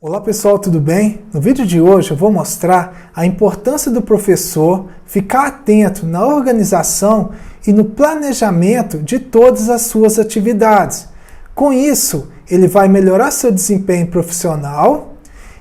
Olá pessoal, tudo bem? No vídeo de hoje eu vou mostrar a importância do professor ficar atento na organização e no planejamento de todas as suas atividades. Com isso, ele vai melhorar seu desempenho profissional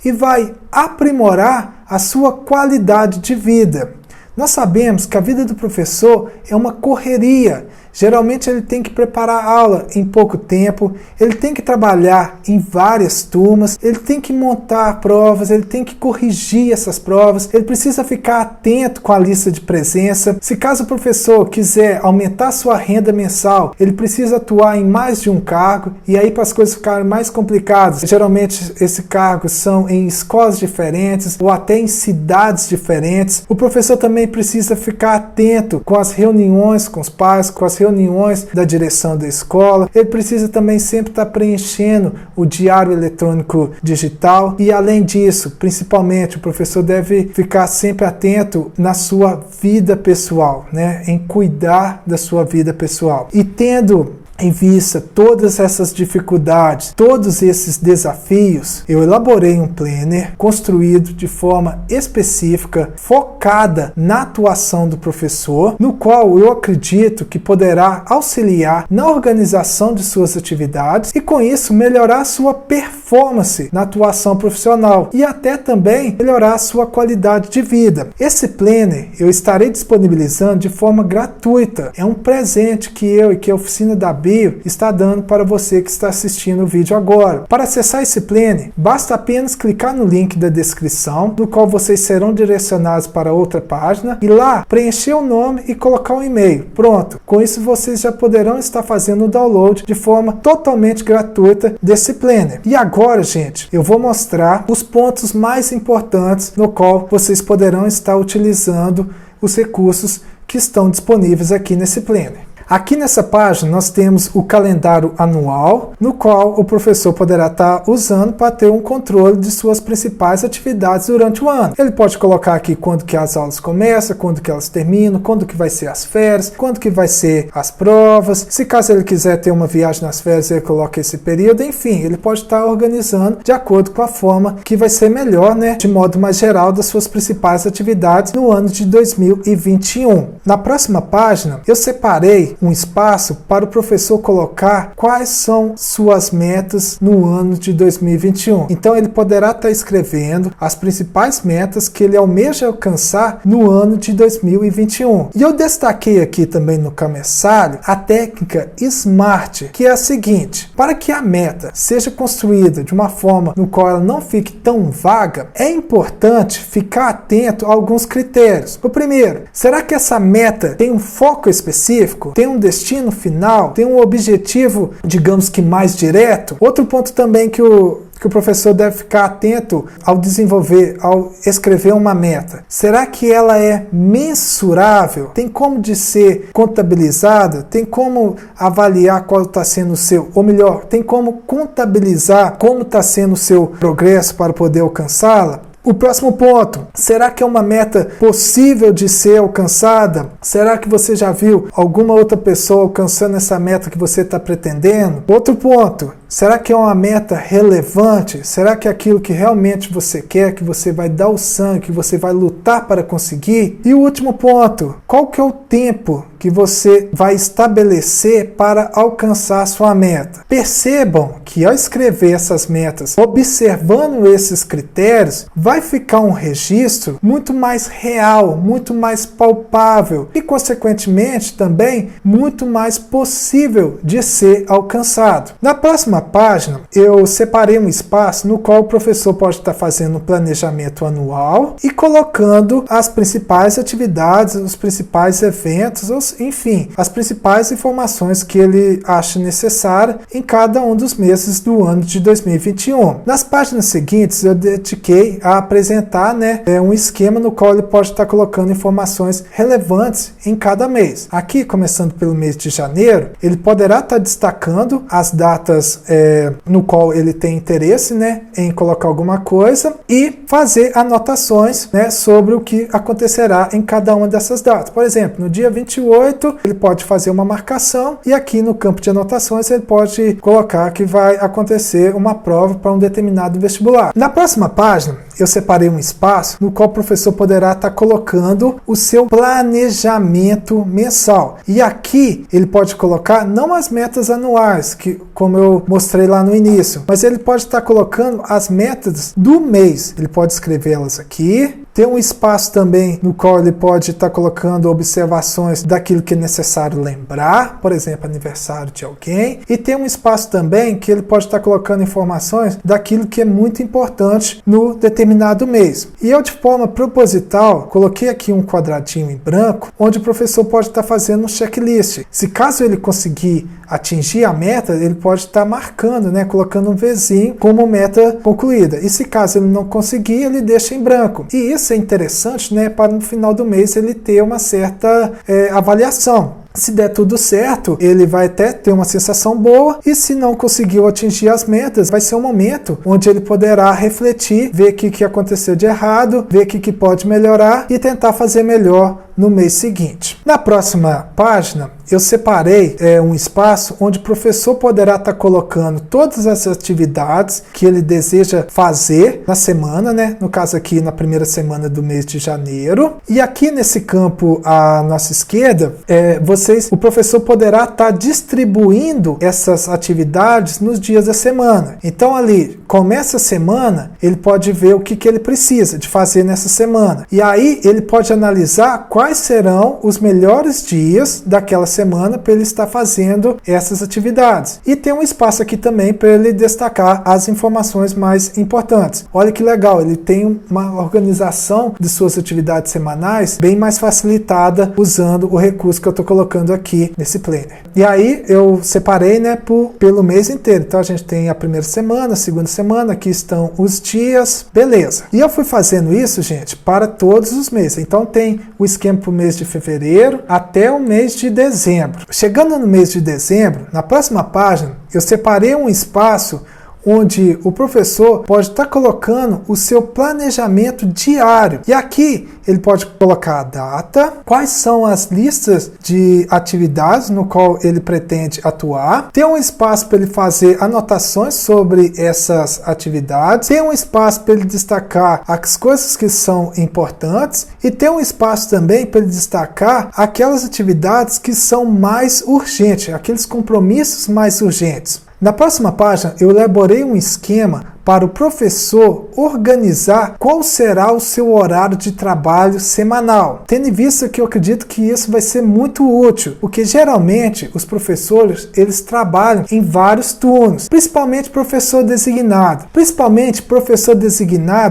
e vai aprimorar a sua qualidade de vida. Nós sabemos que a vida do professor é uma correria. Geralmente ele tem que preparar a aula em pouco tempo, ele tem que trabalhar em várias turmas, ele tem que montar provas, ele tem que corrigir essas provas, ele precisa ficar atento com a lista de presença. Se caso o professor quiser aumentar sua renda mensal, ele precisa atuar em mais de um cargo, e aí para as coisas ficarem mais complicadas, geralmente esses cargos são em escolas diferentes ou até em cidades diferentes. O professor também precisa ficar atento com as reuniões com os pais, com as reuniões da direção da escola. Ele precisa também sempre estar preenchendo o diário eletrônico digital e, além disso, principalmente, o professor deve ficar sempre atento na sua vida pessoal, em cuidar da sua vida pessoal. E tendo em vista todas essas dificuldades, todos esses desafios, eu elaborei um planner construído de forma específica, focada na atuação do professor, no qual eu acredito que poderá auxiliar na organização de suas atividades e, com isso, melhorar a sua performance na atuação profissional e até também melhorar a sua qualidade de vida. Esse planner eu estarei disponibilizando de forma gratuita. É um presente que eu e que a oficina da Bio está dando para você que está assistindo o vídeo agora. Para acessar esse planner, basta apenas clicar no link da descrição, no qual vocês serão direcionados para outra página, e lá preencher o nome e colocar um e-mail. Pronto! Com isso vocês já poderão estar fazendo o download de forma totalmente gratuita desse planner. E agora, gente, eu vou mostrar os pontos mais importantes no qual vocês poderão estar utilizando os recursos que estão disponíveis aqui nesse planner. Aqui nessa página nós temos o calendário anual, no qual o professor poderá estar usando para ter um controle de suas principais atividades durante o ano. Ele pode colocar aqui quando que as aulas começam, quando que elas terminam, quando que vai ser as férias, quando que vai ser as provas. Se caso ele quiser ter uma viagem nas férias, ele coloca esse período. Enfim, ele pode estar organizando de acordo com a forma que vai ser melhor, de modo mais geral, das suas principais atividades no ano de 2021. Na próxima página, eu separei um espaço para o professor colocar quais são suas metas no ano de 2021. Então ele poderá estar escrevendo as principais metas que ele almeja alcançar no ano de 2021. E eu destaquei aqui também no cabeçalho a técnica SMART, que é a seguinte: para que a meta seja construída de uma forma no qual ela não fique tão vaga, é importante ficar atento a alguns critérios. O primeiro, será que essa meta tem um foco específico? Tem um destino final? Tem um objetivo, digamos que mais direto? Outro ponto também que o professor deve ficar atento ao desenvolver, ao escrever uma meta. Será que ela é mensurável? Tem como de ser contabilizada? Tem como avaliar qual está sendo o seu, ou melhor, tem como contabilizar como está sendo o seu progresso para poder alcançá-la? O próximo ponto, será que é uma meta possível de ser alcançada? Será que você já viu alguma outra pessoa alcançando essa meta que você está pretendendo? Outro ponto, será que é uma meta relevante? Será que é aquilo que realmente você quer, que você vai dar o sangue, que você vai lutar para conseguir? E o último ponto, qual que é o tempo que você vai estabelecer para alcançar a sua meta? Percebam que ao escrever essas metas, observando esses critérios, vai ficar um registro muito mais real, muito mais palpável e, consequentemente, também muito mais possível de ser alcançado. Na próxima página, eu separei um espaço no qual o professor pode estar fazendo um planejamento anual e colocando as principais atividades, os principais eventos, enfim, as principais informações que ele acha necessária em cada um dos meses do ano de 2021. Nas páginas seguintes, eu dediquei a apresentar um esquema no qual ele pode estar colocando informações relevantes em cada mês. Aqui, começando pelo mês de janeiro, ele poderá estar destacando as datas no qual ele tem interesse, né, em colocar alguma coisa e fazer anotações, né, sobre o que acontecerá em cada uma dessas datas. Por exemplo, no dia 28 ele pode fazer uma marcação e aqui no campo de anotações ele pode colocar que vai acontecer uma prova para um determinado vestibular. Na próxima página eu separei um espaço no qual o professor poderá estar colocando o seu planejamento mensal. E aqui ele pode colocar não as metas anuais, que como eu mostrei lá no início, mas ele pode estar colocando as metas do mês. Ele pode escrevê-las aqui. Tem um espaço também no qual ele pode estar colocando observações daquilo que é necessário lembrar, por exemplo, aniversário de alguém. E tem um espaço também que ele pode estar colocando informações daquilo que é muito importante no determinado mês. E eu, de forma proposital, coloquei aqui um quadradinho em branco, onde o professor pode estar fazendo um checklist. Se caso ele conseguir atingir a meta, ele pode estar marcando, né, colocando um Vzinho como meta concluída. E se caso ele não conseguir, ele deixa em branco. E isso é interessante, né, para no final do mês ele ter uma certa avaliação. Se der tudo certo, ele vai até ter uma sensação boa, e se não conseguiu atingir as metas, vai ser um momento onde ele poderá refletir, ver o que aconteceu de errado, ver o que pode melhorar e tentar fazer melhor no mês seguinte. Na próxima página, eu separei um espaço onde o professor poderá estar colocando todas as atividades que ele deseja fazer na semana, né? No caso aqui, na primeira semana do mês de janeiro. E aqui nesse campo à nossa esquerda, o professor poderá estar distribuindo essas atividades nos dias da semana. Então ali, começa a semana, ele pode ver o que ele precisa de fazer nessa semana. E aí ele pode analisar quais serão os melhores dias daquela semana para ele estar fazendo essas atividades. E tem um espaço aqui também para ele destacar as informações mais importantes. Olha que legal, ele tem uma organização de suas atividades semanais bem mais facilitada usando o recurso que eu estou colocando aqui nesse planner. E aí eu separei, né, pelo mês inteiro. Então a gente tem a primeira semana, a segunda semana, aqui estão os dias, beleza. E eu fui fazendo isso, gente, para todos os meses. Então tem o esquema para o mês de fevereiro até o mês de dezembro. Chegando no mês de dezembro, na próxima página, eu separei um espaço onde o professor pode estar colocando o seu planejamento diário. E aqui ele pode colocar a data, quais são as listas de atividades no qual ele pretende atuar. Tem um espaço para ele fazer anotações sobre essas atividades. Tem um espaço para ele destacar as coisas que são importantes. E tem um espaço também para ele destacar aquelas atividades que são mais urgentes, aqueles compromissos mais urgentes. Na próxima página, eu elaborei um esquema para o professor organizar qual será o seu horário de trabalho semanal. Tendo em vista que eu acredito que isso vai ser muito útil, porque geralmente os professores, eles trabalham em vários turnos, principalmente professor designado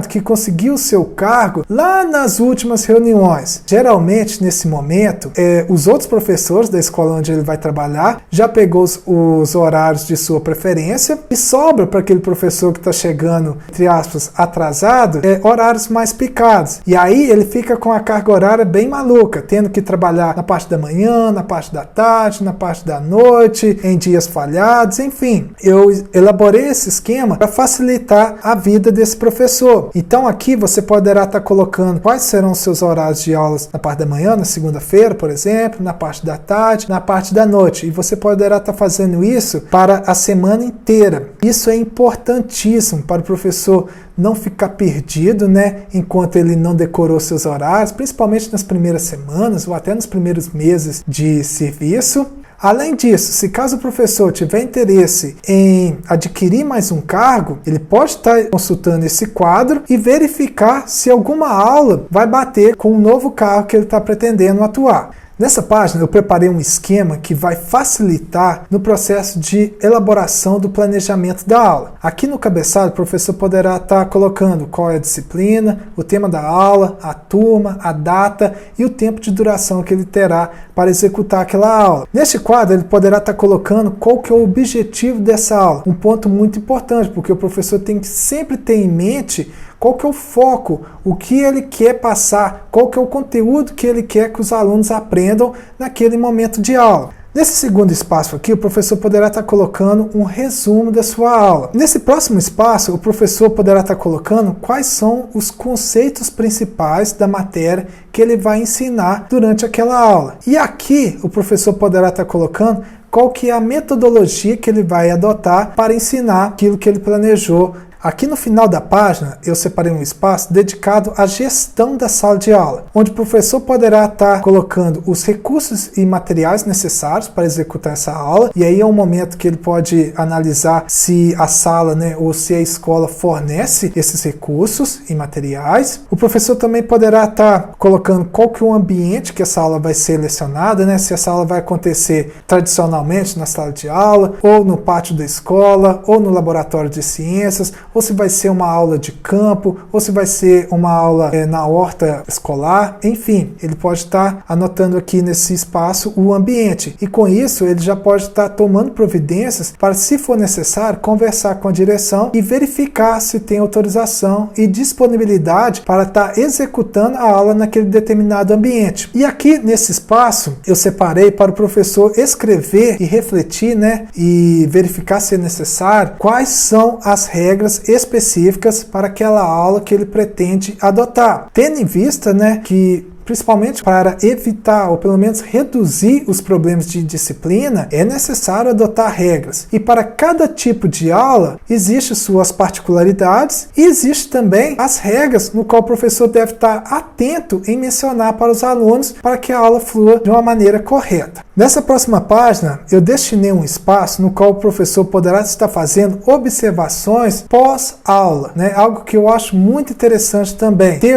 que conseguiu o seu cargo lá nas últimas reuniões. Geralmente, nesse momento, os outros professores da escola onde ele vai trabalhar já pegou os horários de sua preferência e sobra para aquele professor que está chegando, entre aspas, atrasado, horários mais picados. E aí ele fica com a carga horária bem maluca, tendo que trabalhar na parte da manhã, na parte da tarde, na parte da noite, em dias falhados, enfim. Eu elaborei esse esquema para facilitar a vida desse professor. Então aqui você poderá estar colocando quais serão os seus horários de aulas na parte da manhã, na segunda-feira, por exemplo, na parte da tarde, na parte da noite. E você poderá estar fazendo isso para a semana inteira. Isso é importantíssimo para o professor não ficar perdido, né, enquanto ele não decorou seus horários, principalmente nas primeiras semanas ou até nos primeiros meses de serviço. Além disso, se caso o professor tiver interesse em adquirir mais um cargo, ele pode estar consultando esse quadro e verificar se alguma aula vai bater com o novo cargo que ele está pretendendo atuar. Nessa página eu preparei um esquema que vai facilitar no processo de elaboração do planejamento da aula. Aqui no cabeçalho o professor poderá estar colocando qual é a disciplina, o tema da aula, a turma, a data e o tempo de duração que ele terá para executar aquela aula. Neste quadro ele poderá estar colocando qual que é o objetivo dessa aula. Um ponto muito importante, porque o professor tem que sempre ter em mente qual que é o foco, o que ele quer passar, qual que é o conteúdo que ele quer que os alunos aprendam naquele momento de aula. Nesse segundo espaço aqui, o professor poderá estar colocando um resumo da sua aula. Nesse próximo espaço, o professor poderá estar colocando quais são os conceitos principais da matéria que ele vai ensinar durante aquela aula. E aqui, o professor poderá estar colocando qual que é a metodologia que ele vai adotar para ensinar aquilo que ele planejou. Aqui no final da página, eu separei um espaço dedicado à gestão da sala de aula, onde o professor poderá estar colocando os recursos e materiais necessários para executar essa aula, e aí é um momento que ele pode analisar se a sala, ou se a escola fornece esses recursos e materiais. O professor também poderá estar colocando qual que é o ambiente que essa aula vai ser lecionada, se essa aula vai acontecer tradicionalmente na sala de aula, ou no pátio da escola, ou no laboratório de ciências, ou se vai ser uma aula de campo, ou se vai ser uma aula na horta escolar, enfim, ele pode estar anotando aqui nesse espaço o ambiente, e com isso ele já pode estar tomando providências para, se for necessário, conversar com a direção e verificar se tem autorização e disponibilidade para estar executando a aula naquele determinado ambiente. E aqui nesse espaço eu separei para o professor escrever e refletir, e verificar se é necessário quais são as regras específicas para aquela aula que ele pretende adotar, tendo em vista, que principalmente para evitar ou pelo menos reduzir os problemas de disciplina, é necessário adotar regras. E para cada tipo de aula, existem suas particularidades e existe também as regras no qual o professor deve estar atento em mencionar para os alunos para que a aula flua de uma maneira correta. Nessa próxima página, eu destinei um espaço no qual o professor poderá estar fazendo observações pós-aula, algo que eu acho muito interessante também, ter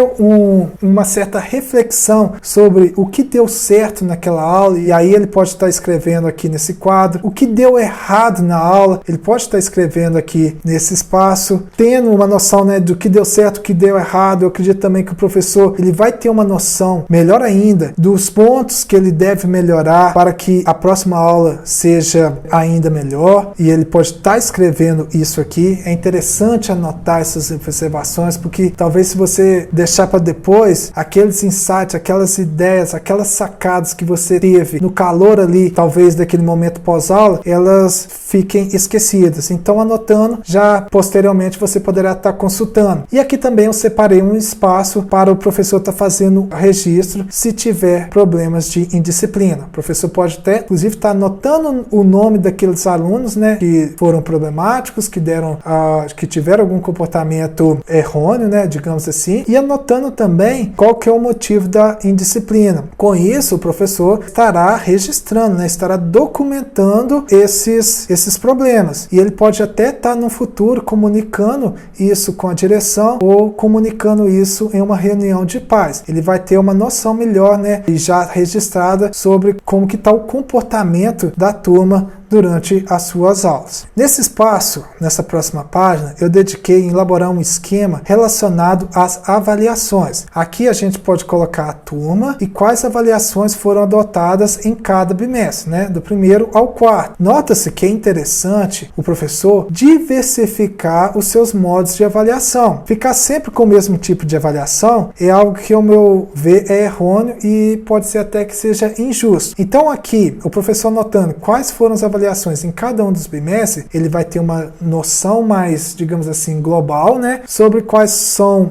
uma certa reflexão sobre o que deu certo naquela aula, e aí ele pode estar escrevendo aqui nesse quadro, o que deu errado na aula, ele pode estar escrevendo aqui nesse espaço, tendo uma noção do que deu certo, o que deu errado. Eu acredito também que o professor ele vai ter uma noção melhor ainda dos pontos que ele deve melhorar para que a próxima aula seja ainda melhor, e ele pode estar escrevendo isso aqui. É interessante anotar essas observações, porque talvez se você deixar para depois, aqueles insights, aquelas ideias, aquelas sacadas que você teve no calor ali, talvez daquele momento pós-aula, elas fiquem esquecidas. Então, anotando, já posteriormente você poderá estar consultando. E aqui também eu separei um espaço para o professor estar fazendo registro se tiver problemas de indisciplina. O professor pode até, inclusive, estar anotando o nome daqueles alunos, que foram problemáticos, que tiveram algum comportamento errôneo, digamos assim, e anotando também qual que é o motivo da indisciplina. Com isso, o professor estará registrando, estará documentando esses problemas. E ele pode até estar no futuro comunicando isso com a direção ou comunicando isso em uma reunião de pais. Ele vai ter uma noção melhor, e já registrada sobre como que está o comportamento da turma durante as suas aulas. Nesse espaço, nessa próxima página, eu dediquei em elaborar um esquema relacionado às avaliações. Aqui a gente pode colocar a turma e quais avaliações foram adotadas em cada bimestre, do primeiro ao quarto. Nota-se que é interessante o professor diversificar os seus modos de avaliação. Ficar sempre com o mesmo tipo de avaliação é algo que, ao meu ver, é errôneo e pode ser até que seja injusto. Então aqui, o professor anotando quais foram as avaliações em cada um dos bimestres, ele vai ter uma noção mais, digamos assim, global, sobre quais são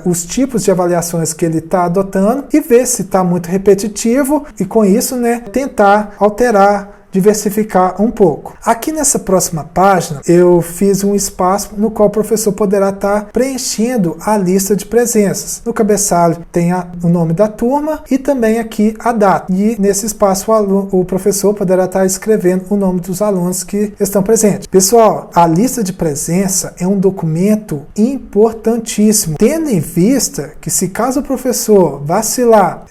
os tipos de avaliações que ele está adotando e ver se está muito repetitivo e, com isso, tentar alterar, diversificar um pouco. Aqui nessa próxima página, eu fiz um espaço no qual o professor poderá estar preenchendo a lista de presenças. No cabeçalho tem o nome da turma e também aqui a data. E nesse espaço o professor poderá estar escrevendo o nome dos alunos que estão presentes. Pessoal, a lista de presença é um documento importantíssimo, tendo em vista que, se caso o professor vacilar,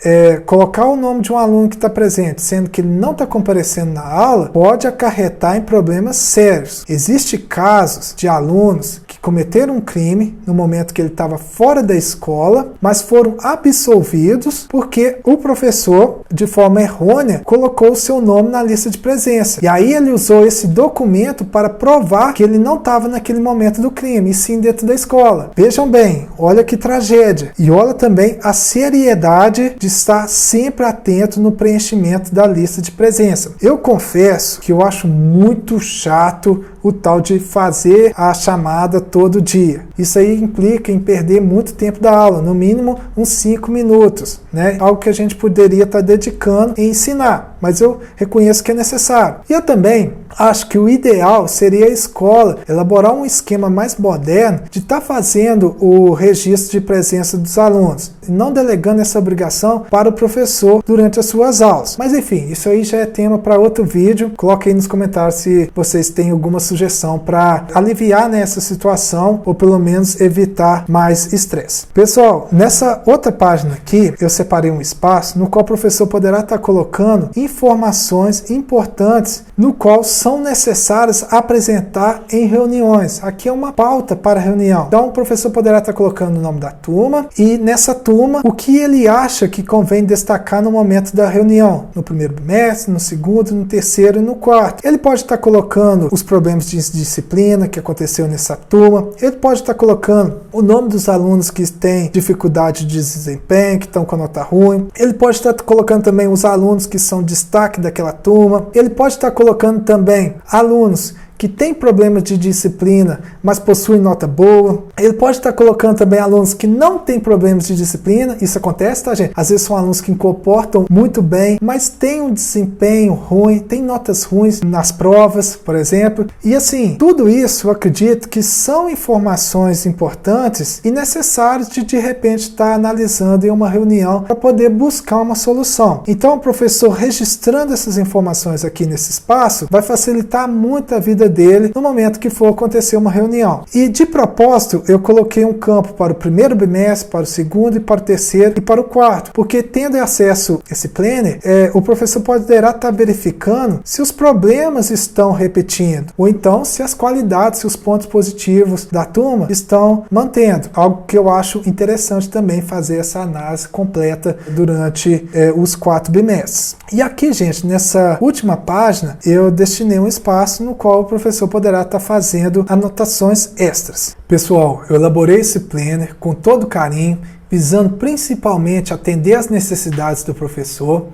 colocar o nome de um aluno que está presente, sendo que ele não está comparecendo na aula, pode acarretar em problemas sérios. Existem casos de alunos que cometeram um crime no momento que ele estava fora da escola, mas foram absolvidos porque o professor, de forma errônea, colocou o seu nome na lista de presença. E aí ele usou esse documento para provar que ele não estava naquele momento do crime, e sim dentro da escola. Vejam bem, olha que tragédia. E olha também a seriedade de estar sempre atento no preenchimento da lista de presença. Eu confesso que eu acho muito chato o tal de fazer a chamada todo dia. Isso aí implica em perder muito tempo da aula, no mínimo uns 5 minutos, né? Algo que a gente poderia estar dedicando em ensinar, mas eu reconheço que é necessário. E eu também acho que o ideal seria a escola elaborar um esquema mais moderno de estar fazendo o registro de presença dos alunos, e não delegando essa obrigação para o professor durante as suas aulas. Mas enfim, isso aí já é tema para outro vídeo. Coloque aí nos comentários se vocês têm alguma sugestão para aliviar nessa situação ou pelo menos evitar mais estresse. Pessoal, nessa outra página aqui eu separei um espaço no qual o professor poderá estar colocando informações importantes no qual são necessárias apresentar em reuniões. Aqui é uma pauta para reunião. Então o professor poderá estar colocando o nome da turma e nessa turma o que ele acha que convém destacar no momento da reunião, no primeiro bimestre, no segundo, no terceiro e no quarto. Ele pode estar colocando os problemas de disciplina que aconteceu nessa turma, ele pode estar colocando o nome dos alunos que têm dificuldade de desempenho, que estão com nota ruim, ele pode estar colocando também os alunos que são destaque daquela turma, ele pode estar colocando também alunos que tem problemas de disciplina, mas possuem nota boa. Ele pode estar colocando também alunos que não têm problemas de disciplina. Isso acontece, tá, gente? Às vezes são alunos que comportam muito bem, mas têm um desempenho ruim, têm notas ruins nas provas, por exemplo. E assim, tudo isso eu acredito que são informações importantes e necessárias de repente estar analisando em uma reunião para poder buscar uma solução. Então, o professor registrando essas informações aqui nesse espaço vai facilitar muito a vida dele no momento que for acontecer uma reunião. E de propósito eu coloquei um campo para o primeiro bimestre, para o segundo e para o terceiro e para o quarto, porque tendo acesso a esse planner, o professor poderá estar verificando se os problemas estão repetindo, ou então se as qualidades, se os pontos positivos da turma estão mantendo. Algo que eu acho interessante também fazer essa análise completa durante os 4 bimestres. E aqui, gente, nessa última página, eu destinei um espaço no qual o professor poderá estar fazendo anotações extras. Pessoal, eu elaborei esse planner com todo carinho, visando principalmente atender às necessidades do professor.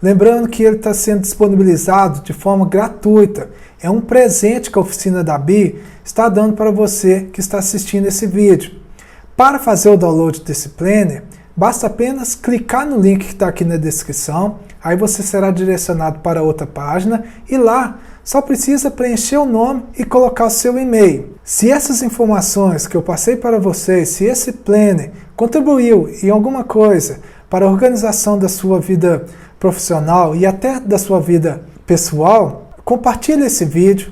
Lembrando que ele está sendo disponibilizado de forma gratuita. É um presente que a oficina da BI está dando para você que está assistindo esse vídeo. Para fazer o download desse planner, basta apenas clicar no link que está aqui na descrição, aí você será direcionado para outra página e lá só precisa preencher o nome e colocar o seu e-mail. Se essas informações que eu passei para vocês, se esse planner contribuiu em alguma coisa para a organização da sua vida profissional e até da sua vida pessoal, compartilhe esse vídeo,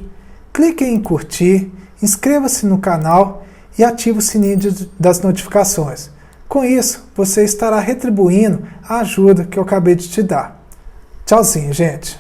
clique em curtir, inscreva-se no canal e ative o sininho das notificações. Com isso, você estará retribuindo a ajuda que eu acabei de te dar. Tchauzinho, gente!